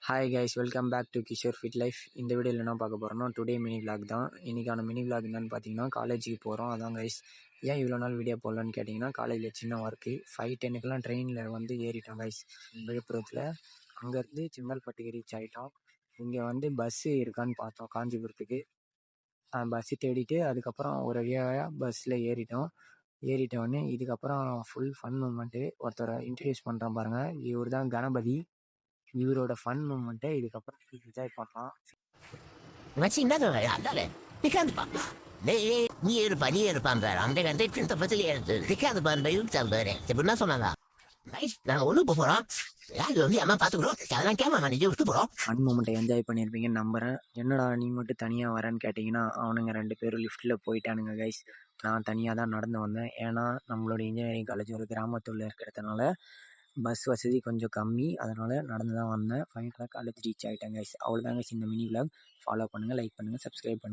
Hi guys, welcome back to Kishore fit life. இந்த வீடியோவில் என்ன பார்க்க போகிறோம்னா டுடே மினி விளாக் தான். இன்றைக்கான மினி விளாக் என்னன்னு பார்த்தீங்கன்னா, காலேஜுக்கு போகிறோம். அதான் கைஸ். ஏன் இவ்வளோ நாள் வீடியோ போடலான்னு கேட்டிங்கன்னா, காலேஜில் சின்ன ஒர்க்கு 5:10க்கெலாம் ட்ரெயினில் வந்து ஏறிட்டோம் கைஸ் விழுப்புரத்தில். அங்கேருந்து செங்கல்பட்டுக்கு ரீச் ஆகிட்டோம். இங்கே வந்து பஸ்ஸு இருக்கான்னு பார்த்தோம் காஞ்சிபுரத்துக்கு. பஸ்ஸு தேடிட்டு அதுக்கப்புறம் ஒரு வழியாக பஸ்ஸில் ஏறிட்டோடனே இதுக்கப்புறம் ஃபுல் ஃபன் மூமெண்ட்டு. ஒருத்தரை இன்ட்ரடியூஸ் பண்ணுறேன் பாருங்கள். இவர் தான் கணபதி. இவரோட ஃபன் மூமெண்ட்டை இதுக்கப்புறம் என்ஜாய் பண்ணலாம். மச்சி என்ன அதாலே பிக்காந்து பா நீ இருப்பான் பாரு அந்த கண்டக்ட் பத்திலே பிக்காந்து பாரு யூடியூப் பாரு என்ன சொன்னாங்க நாங்கள் ஒன்று போகிறோம் யாரு வந்து அம்மா பார்த்துக்கிறோம் அதெல்லாம் கேமரா நீ விட்டு போகிறோம். ஃபன் மூமெண்ட்டை என்ஜாய் பண்ணியிருப்பீங்கன்னு நம்புகிறேன். என்னடா நீ மட்டும் தனியாக வரேன்னு கேட்டிங்கன்னா, அவனுங்க 2 பேரும் லிஃப்ட்டில் போயிட்டானுங்க கைஸ். நான் தனியாக தான் நடந்து வந்தேன். ஏன்னா நம்மளோட இன்ஜினியரிங் காலேஜ் ஒரு கிராமத்தில் இருக்கிறதுனால பஸ் வசதி கொஞ்சம் கம்மி. அதனால் நடந்து தான் வந்தேன். ஃபைனலாக காலேஜ் ரீச் ஆகிட்டேன் கைஸ். அவ்வளோதான் கைஸ் இந்த மினி விளாக். ஃபாலோ பண்ணுங்கள், லைக் பண்ணுங்கள், சப்ஸ்கிரைப் பண்ணுங்கள்.